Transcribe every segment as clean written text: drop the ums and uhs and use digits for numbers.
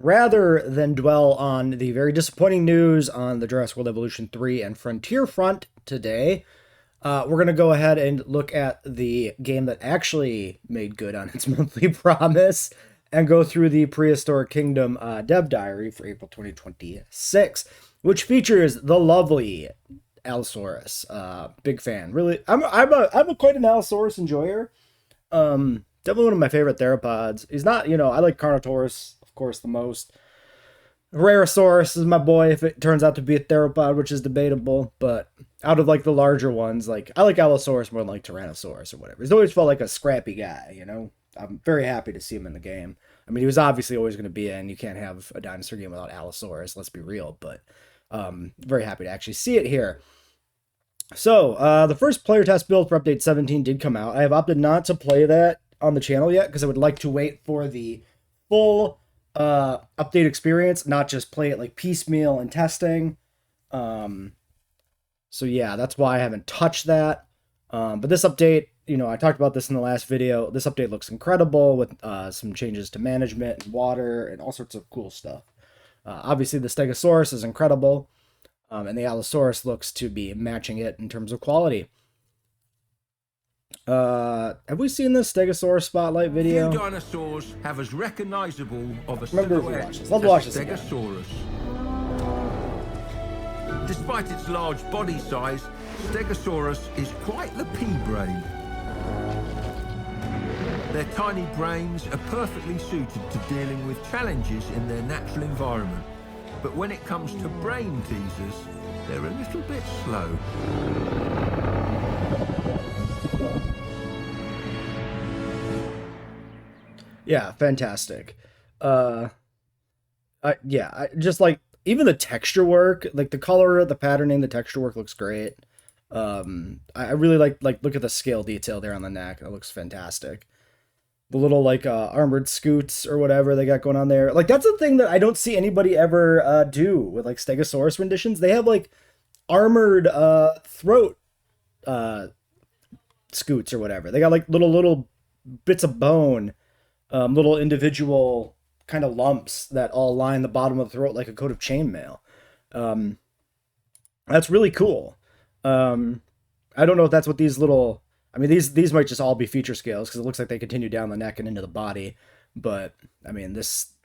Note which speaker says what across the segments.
Speaker 1: rather than dwell on the very disappointing news on the Jurassic World Evolution 3 and Frontier front today, we're going to go ahead and look at the game that actually made good on its monthly promise and go through the Prehistoric Kingdom dev diary for April 2026, which features the lovely Allosaurus. Big fan. Really, I'm quite an Allosaurus enjoyer. Definitely one of my favorite theropods. He's not, I like Carnotaurus, of course, the most. Rarosaurus is my boy if it turns out to be a theropod, which is debatable, but out of like the larger ones, like I like Allosaurus more than like Tyrannosaurus or whatever. He's always felt like a scrappy guy, I'm very happy to see him in the game. I mean, he was obviously always going to be in. You can't have a dinosaur game without Allosaurus, let's be real, but very happy to actually see it here. So, the first player test build for Update 17 did come out. I have opted not to play that on the channel yet because I would like to wait for the full update experience, not just play it like piecemeal and testing. So yeah, that's why I haven't touched that. But this update, I talked about this in the last video. This update looks incredible with some changes to management and water and all sorts of cool stuff. Obviously, the Stegosaurus is incredible, and the Allosaurus looks to be matching it in terms of quality. Have we seen this Stegosaurus spotlight video?
Speaker 2: Few dinosaurs have as recognizable of a
Speaker 1: silhouette
Speaker 2: as
Speaker 1: Let's watch this
Speaker 2: Stegosaurus. Despite its large body size, Stegosaurus is quite the pea brain. Their tiny brains are perfectly suited to dealing with challenges in their natural environment. But when it comes to brain teasers, they're a little bit slow.
Speaker 1: Yeah, fantastic. Just like even the texture work, like the color, the patterning, the texture work looks great. I really like look at the scale detail there on the neck. It looks fantastic. The little armored scoots or whatever they got going on there. Like that's the thing that I don't see anybody ever do with like Stegosaurus renditions. They have like armored throat scoots or whatever. They got like little bits of bone. Little individual kind of lumps that all line the bottom of the throat like a coat of chainmail. That's really cool. I don't know if that's what these little... I mean, these might just all be feature scales because it looks like they continue down the neck and into the body. But, I mean,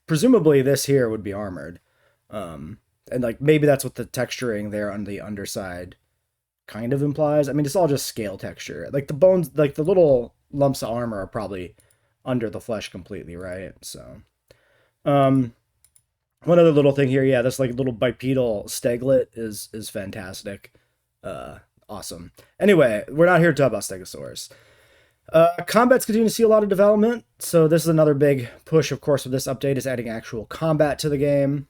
Speaker 1: presumably this here would be armored. And, like, maybe that's what the texturing there on the underside kind of implies. I mean, it's all just scale texture. Like, the bones, like, the little lumps of armor are probably under the flesh completely, right? So, one other little thing here, yeah, this like little bipedal steglet is fantastic. Awesome. Anyway, we're not here to talk about Stegosaurus. Combat's continuing to see a lot of development, so this is another big push, of course, with this update is adding actual combat to the game.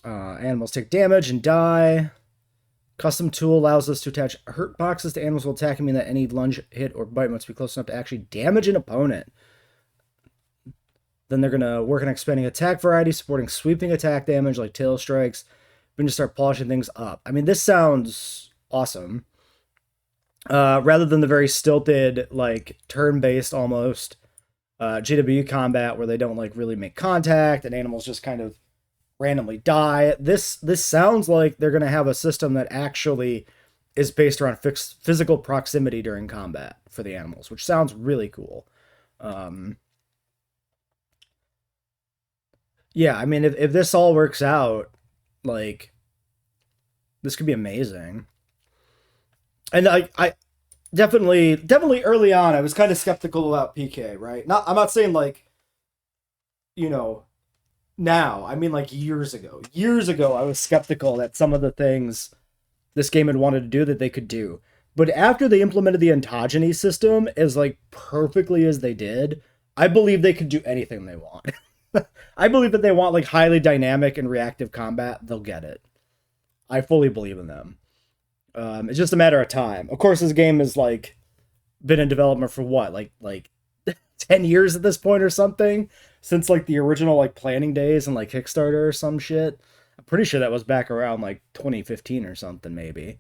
Speaker 1: Animals take damage and die. Custom tool allows us to attach hurt boxes to animals while attacking, meaning that any lunge, hit, or bite must be close enough to actually damage an opponent. Then they're going to work on expanding attack variety, supporting sweeping attack damage like tail strikes. We're going to start polishing things up. I mean, this sounds awesome. Rather than the very stilted, like, turn-based almost JW combat where they don't, like, really make contact and animals just kind of randomly die. This sounds like they're going to have a system that actually is based around physical proximity during combat for the animals, which sounds really cool. Yeah, I mean, if this all works out, like, this could be amazing. And I definitely early on, I was kind of skeptical about PK, right? I'm not saying like, now, I mean like years ago. Years ago, I was skeptical that some of the things this game had wanted to do that they could do. But after they implemented the ontogeny system as like perfectly as they did, I believe they could do anything they want. I believe that they want like highly dynamic and reactive combat. They'll get it. I fully believe in them. It's just a matter of time. Of course, this game has like been in development for what, like 10 years at this point or something, since like the original like planning days and like Kickstarter or some shit. I'm pretty sure that was back around like 2015 or something, maybe.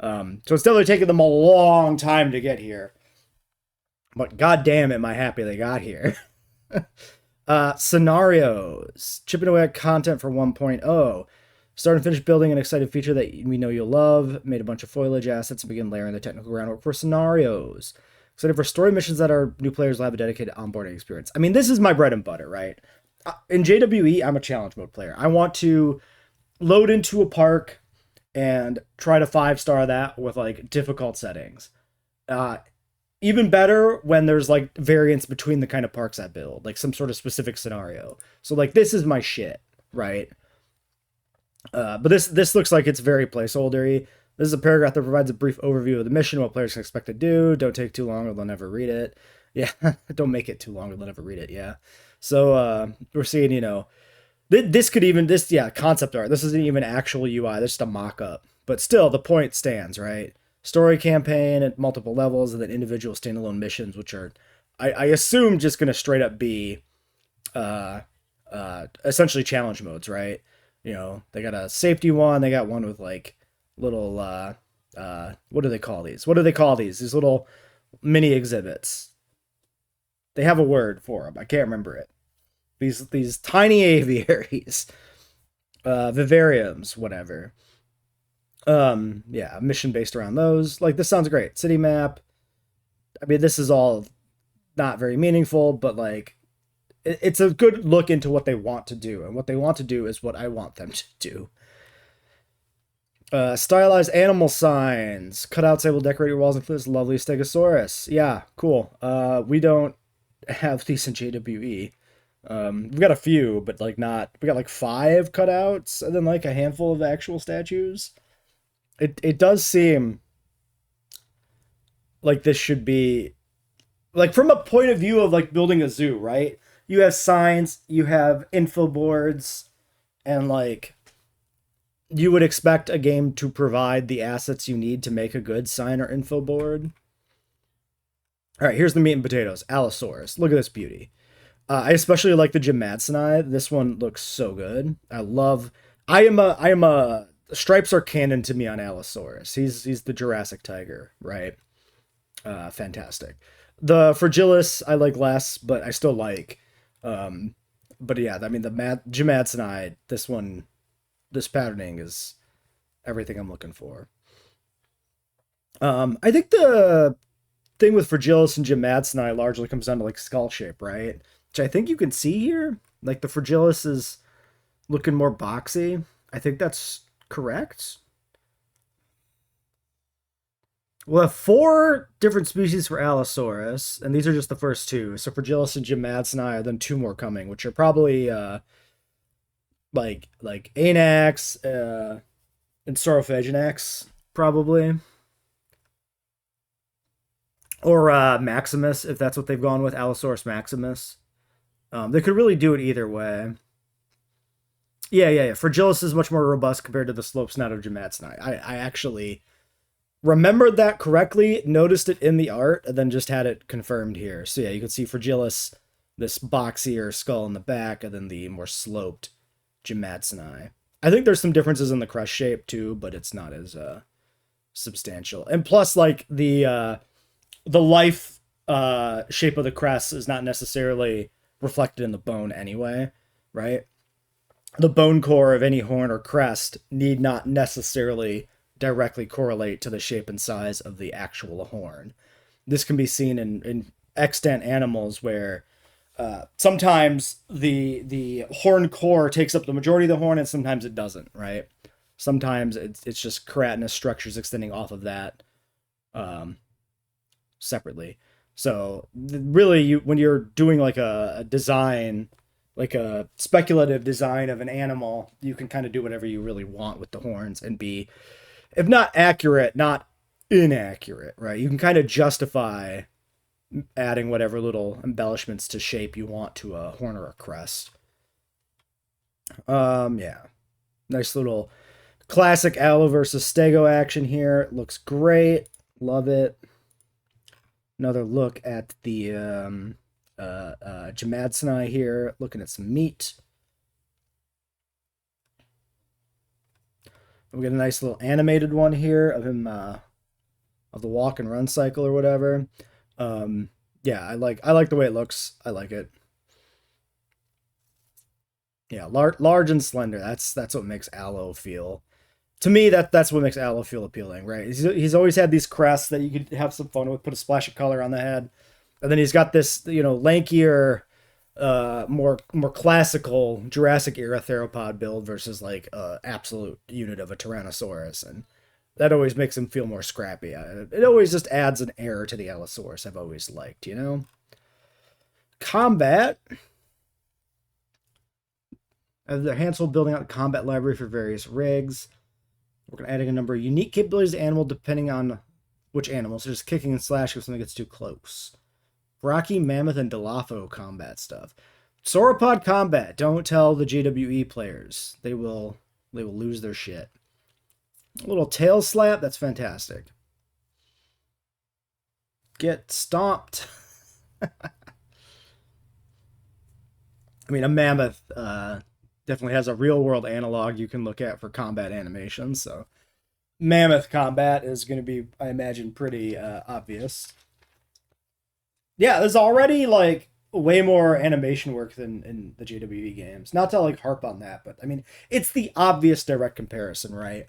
Speaker 1: So it's definitely taken them a long time to get here. But goddamn, am I happy they got here. Scenarios. Chipping away at content for 1.0. Start and finish building an exciting feature that we know you'll love. Made a bunch of foliage assets and begin layering the technical groundwork for scenarios. Excited for story missions that our new players will have a dedicated onboarding experience. I mean, this is my bread and butter, right? In JWE, I'm a challenge mode player. I want to load into a park and try to 5-star that with like difficult settings. Even better when there's like variance between the kind of parks I build, like some sort of specific scenario. So like this is my shit, right? But this looks like it's very placeholdery. This is a paragraph that provides a brief overview of the mission, what players can expect to do. Don't take too long or they'll never read it. Yeah, don't make it too long or they'll never read it. Yeah. So we're seeing, this could even, concept art. This isn't even actual UI. This is just a mock-up. But still, the point stands, right? Story campaign at multiple levels and then individual standalone missions, which are, I assume, just going to straight up be essentially challenge modes, right? They got a safety one. They got one with like little, what do they call these? What do they call these? These little mini exhibits. They have a word for them. I can't remember it. These tiny aviaries, vivariums, whatever. Mission based around those. Like, this sounds great. City map. I mean, this is all not very meaningful, but like, it's a good look into what they want to do, and what they want to do is what I want them to do. Stylized animal signs. Cutouts able to decorate your walls include this lovely Stegosaurus. Yeah, cool. We don't have these in JWE. We've got a few, but like not. We got like 5 cutouts, and then like a handful of actual statues. It does seem like this should be like, from a point of view of like building a zoo, right? You have signs, you have info boards, and like you would expect a game to provide the assets you need to make a good sign or info board. All right, here's the meat and potatoes. Allosaurus. Look at this beauty. I especially like the Jamatsuni. This one looks so good. I am a stripes are canon to me on Allosaurus. He's the Jurassic tiger, right? Fantastic. The Fragilis I like less, but I still like. But yeah, I mean the Jamatsuni, this patterning is everything I'm looking for. I think the thing with Fragilis and Jamatsuni largely comes down to like skull shape, right? Which I think you can see here. Like the Fragilis is looking more boxy. I think that's correct. We'll have 4 different species for Allosaurus, and these are just the first 2. So Fragilis and Jamatsuni, then 2 more coming, which are probably like Anax and Saurophaganax, probably. Or Maximus, if that's what they've gone with, Allosaurus Maximus. They could really do it either way. Yeah. Fragilis is much more robust compared to the slope snout of Jamatsuni. I actually remembered that correctly, noticed it in the art, and then just had it confirmed here. So yeah, you can see Fragilis, this boxier skull in the back, and then the more sloped Jamatsuni. I think there's some differences in the crest shape too, but it's not as substantial. And plus, like the life shape of the crest is not necessarily reflected in the bone anyway, right? The bone core of any horn or crest need not necessarily directly correlate to the shape and size of the actual horn. This can be seen in extant animals where sometimes the horn core takes up the majority of the horn, and sometimes it doesn't, right? Sometimes it's just keratinous structures extending off of that separately. So really, when you're doing like a design, like a speculative design of an animal, you can kind of do whatever you really want with the horns and be, if not accurate, not inaccurate, right? You can kind of justify adding whatever little embellishments to shape you want to a horn or a crest. Yeah. Nice little classic Allo versus Stego action here. It looks great. Love it. Another look at the Jamatsuni here, looking at some meat. We get a nice little animated one here of him, of the walk and run cycle or whatever. Yeah, I like the way it looks. I like it. Yeah, large and slender. That's what makes Allo feel. To me, that's what makes Allo feel appealing, right? He's always had these crests that you could have some fun with, put a splash of color on the head, and then he's got this, lankier, more classical Jurassic era theropod build versus like absolute unit of a Tyrannosaurus, and that always makes him feel more scrappy. It always just adds an air to the Allosaurus. I've always liked. Combat. The Hansel building out the combat library for various rigs. We're going to adding a number of unique capabilities to animal depending on which animal. So just kicking and slashing if something gets too close. Rocky, Mammoth, and Dilopho combat stuff. Sauropod combat. Don't tell the JWE players. They will lose their shit. A little tail slap. That's fantastic. Get stomped. I mean, a mammoth definitely has a real world analog you can look at for combat animations. So, mammoth combat is going to be, I imagine, pretty obvious. Yeah, there's already like way more animation work than in the JWE games. Not to like harp on that, but I mean, it's the obvious direct comparison, right?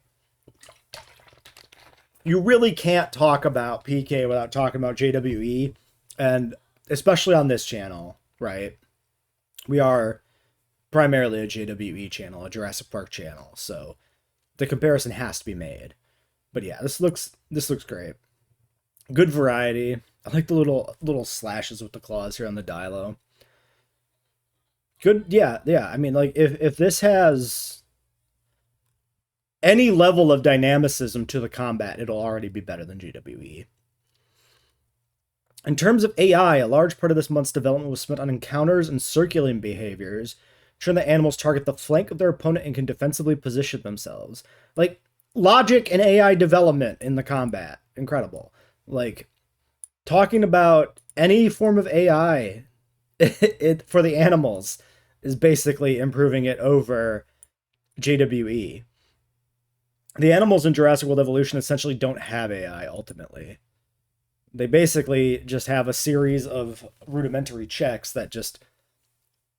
Speaker 1: You really can't talk about PK without talking about JWE, and especially on this channel, right? We are primarily a JWE channel, a Jurassic Park channel, so the comparison has to be made. But yeah, this looks great. Good variety. I like the little slashes with the claws here on the Dilo. Good, yeah. I mean, like if this has any level of dynamicism to the combat, it'll already be better than GWE. In terms of AI, a large part of this month's development was spent on encounters and circulating behaviors, ensuring that animals target the flank of their opponent and can defensively position themselves. Like, logic and AI development in the combat. Incredible. Like, talking about any form of AI for the animals is basically improving it over JWE. The animals in Jurassic World Evolution essentially don't have AI ultimately. They basically just have a series of rudimentary checks that just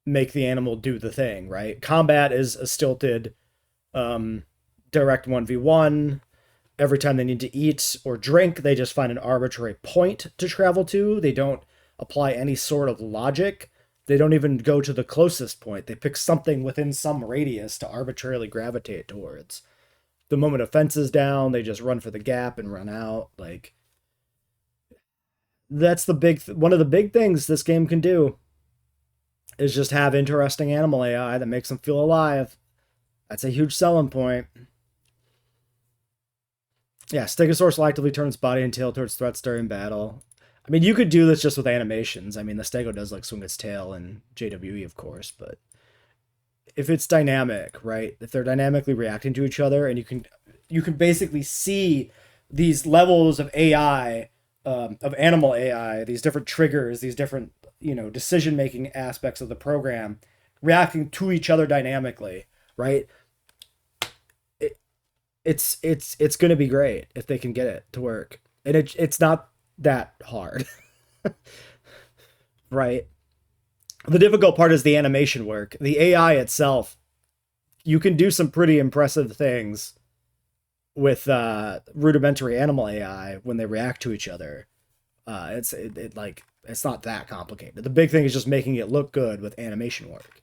Speaker 1: make the animal do the thing, right? Combat is a stilted direct 1v1. Every time they need to eat or drink, they just find an arbitrary point to travel to. They don't apply any sort of logic. They don't even go to the closest point. They pick something within some radius to arbitrarily gravitate towards. The moment a fence is down, they just run for the gap and run out. Like, that's one of the big things this game can do is just have interesting animal AI that makes them feel alive. That's a huge selling point. Yeah, Stegosaurus will actively turn its body and tail towards threats during battle. I mean, you could do this just with animations. I mean, the Stego does like swing its tail in JWE, of course, but if it's dynamic, right? If they're dynamically reacting to each other, and you can basically see these levels of AI, of animal AI, these different triggers, these different decision making aspects of the program reacting to each other dynamically, right? It's going to be great if they can get it to work, and it's not that hard, right? The difficult part is the animation work. The AI itself, you can do some pretty impressive things with rudimentary animal AI when they react to each other. It's not that complicated. The big thing is just making it look good with animation work.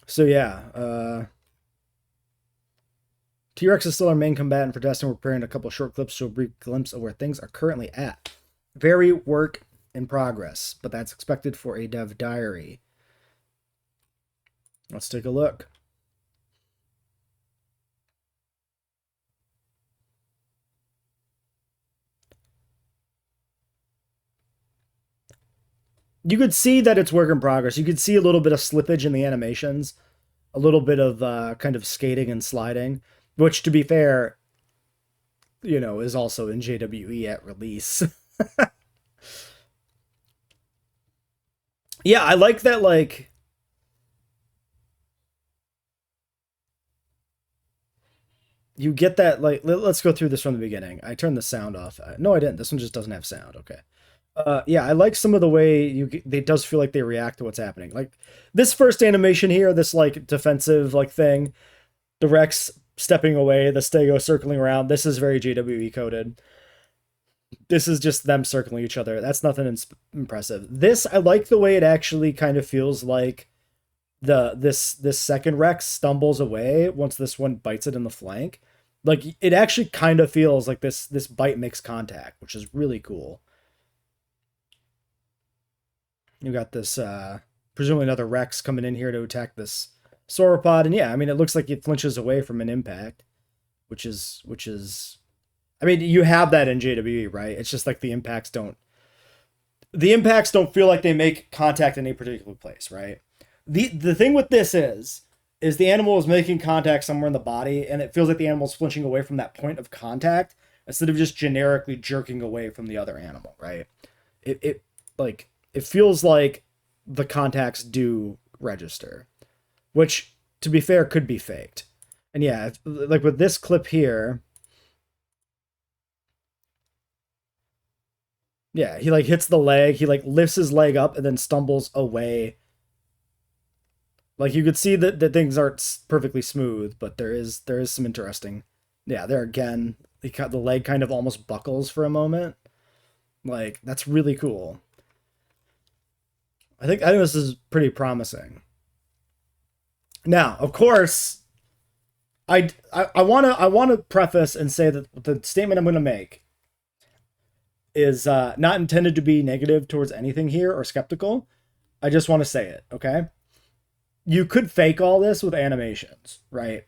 Speaker 1: So yeah. T-Rex is still our main combatant for testing. We're preparing a couple short clips to show a brief glimpse of where things are currently at. Very work in progress, but that's expected for a dev diary. Let's take a look. You could see that it's work in progress. You could see a little bit of slippage in the animations, a little bit of kind of skating and sliding, which, to be fair, is also in JWE at release. Yeah, I like that, like, you get that, like, let's go through this from the beginning. I turned the sound off. No, I didn't. This one just doesn't have sound. Okay. Yeah, I like some of the way it does feel like they react to what's happening. Like this first animation here, this like defensive like thing, the Rex stepping away, the Stego circling around. This is very JWE coded. This is just them circling each other. That's nothing impressive. This I like the way it actually kind of feels like this second Rex stumbles away once this one bites it in the flank. Like it actually kind of feels like this bite makes contact, which is really cool. You got this presumably another Rex coming in here to attack this sauropod, and yeah, I mean it looks like it flinches away from an impact, which is I mean you have that in JWE, right? It's just like the impacts don't feel like they make contact in a particular place, right? The thing with this is the animal is making contact somewhere in the body, and it feels like the animal's flinching away from that point of contact instead of just generically jerking away from the other animal, right? It like it feels like the contacts do register, which to be fair could be faked. And yeah, like with this clip here, yeah, he like hits the leg, he like lifts his leg up and then stumbles away. Like you could see that things aren't perfectly smooth, but there is some interesting. Yeah, there again, the leg kind of almost buckles for a moment. Like that's really cool. I think this is pretty promising. Now, of course, I want to preface and say that the statement I'm going to make is not intended to be negative towards anything here or skeptical. I just want to say it, okay? You could fake all this with animations, right?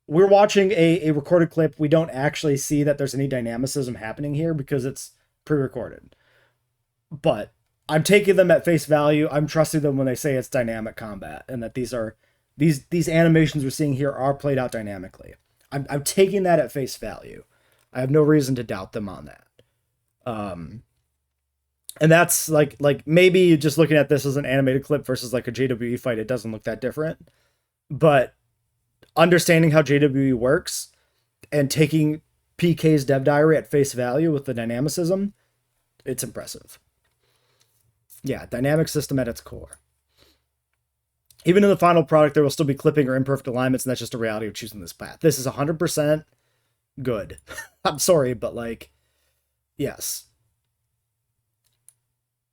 Speaker 1: We're watching a recorded clip. We don't actually see that there's any dynamicism happening here because it's pre-recorded. But I'm taking them at face value. I'm trusting them when they say it's dynamic combat and that these animations we're seeing here are played out dynamically. I'm taking that at face value. I have no reason to doubt them on that. And that's like maybe just looking at this as an animated clip versus like a JWE fight, it doesn't look that different. But understanding how JWE works and taking PK's dev diary at face value with the dynamicism, it's impressive. Yeah, dynamic system at its core. Even in the final product, there will still be clipping or imperfect alignments, and that's just a reality of choosing this path. This is 100% good. I'm sorry, but like, yes.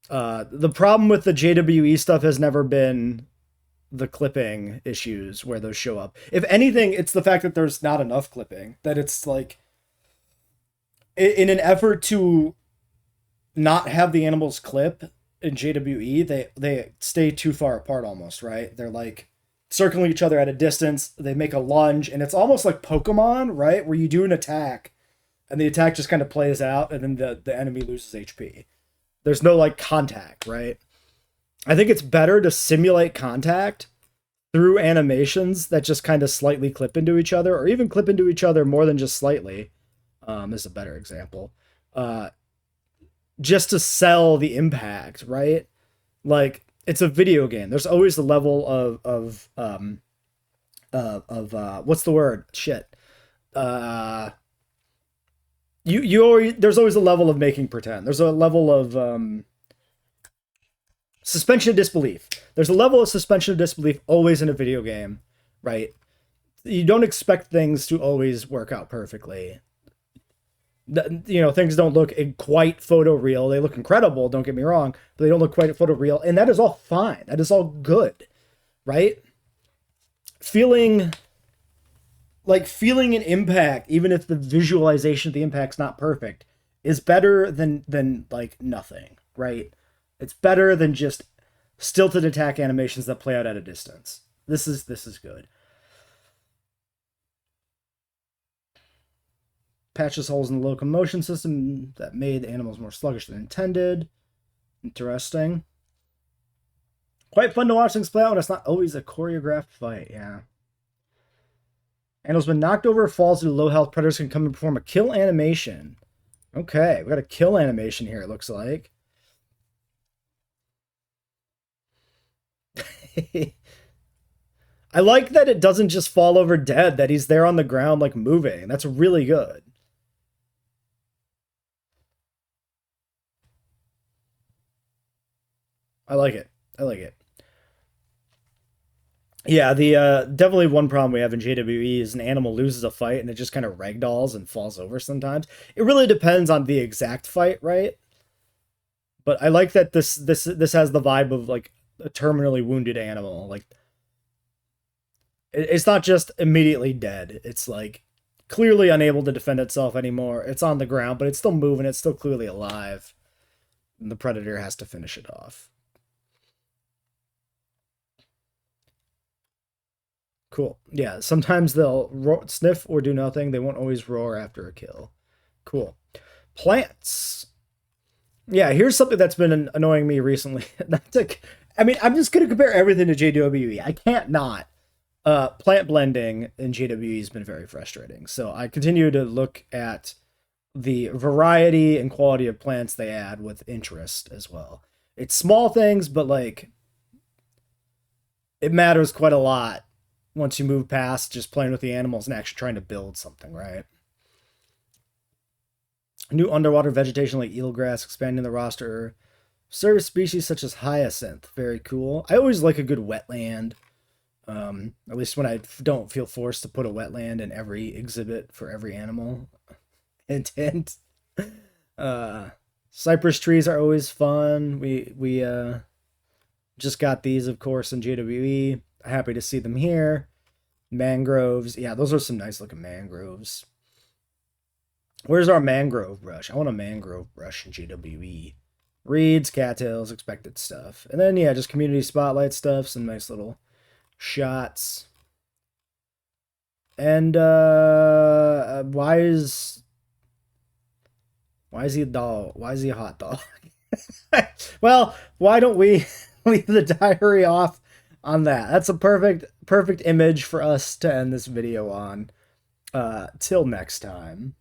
Speaker 1: The problem with the JWE stuff has never been the clipping issues where those show up. If anything, it's the fact that there's not enough clipping. That it's like, in an effort to not have the animals clip in JWE, they stay too far apart almost, right? They're like circling each other at a distance. They make a lunge, and it's almost like Pokemon, right? Where you do an attack, and the attack just kind of plays out, and then the enemy loses HP. There's no like contact, right? I think it's better to simulate contact through animations that just kind of slightly clip into each other, or even clip into each other more than just slightly. This is a better example. Just to sell the impact, right? Like it's a video game. There's always the level of what's the word? Shit. There's always a level of making pretend. There's a level of suspension of disbelief. There's a level of suspension of disbelief always in a video game, right? You don't expect things to always work out perfectly. Things don't look quite photoreal. They look incredible, don't get me wrong, but they don't look quite photoreal, and that is all fine. That is all good, right? Feeling an impact, even if the visualization of the impact's not perfect, is better than like nothing, right? It's better than just stilted attack animations that play out at a distance. This is good. Patches holes in the locomotion system that made the animals more sluggish than intended. Interesting. Quite fun to watch things play out, but it's not always a choreographed fight, yeah. Animals been knocked over or falls due to low health. Predators can come and perform a kill animation. Okay, we got a kill animation here, it looks like. I like that it doesn't just fall over dead, that he's there on the ground, like moving. That's really good. I like it. I like it. Yeah, the definitely one problem we have in JWE is an animal loses a fight and it just kind of ragdolls and falls over sometimes. It really depends on the exact fight, right? But I like that this has the vibe of like a terminally wounded animal. Like it's not just immediately dead. It's like clearly unable to defend itself anymore. It's on the ground, but it's still moving. It's still clearly alive. And the predator has to finish it off. Cool. Yeah, sometimes they'll sniff or do nothing. They won't always roar after a kill. Cool. Plants. Yeah, here's something that's been annoying me recently. I mean, I'm just gonna compare everything to JWE. I can't not. Plant blending in JWE has been very frustrating. So I continue to look at the variety and quality of plants they add with interest as well. It's small things, but like it matters quite a lot once you move past just playing with the animals and actually trying to build something, right? New underwater vegetation like eelgrass expanding the roster. Service species such as hyacinth, very cool. I always like a good wetland. At least when I don't feel forced to put a wetland in every exhibit for every animal. Hint, hint. Uh, Cypress trees are always fun. We just got these, of course, in JWE. Happy to see them here. Mangroves. Yeah, those are some nice looking mangroves. Where's our mangrove brush? I want a mangrove brush in JWE. Reeds, cattails, expected stuff. And then, yeah, just community spotlight stuff. Some nice little shots. And, why is he a doll? Why is he a hot dog? Well, why don't we leave the diary off on that? That's a perfect image for us to end this video on. Till next time.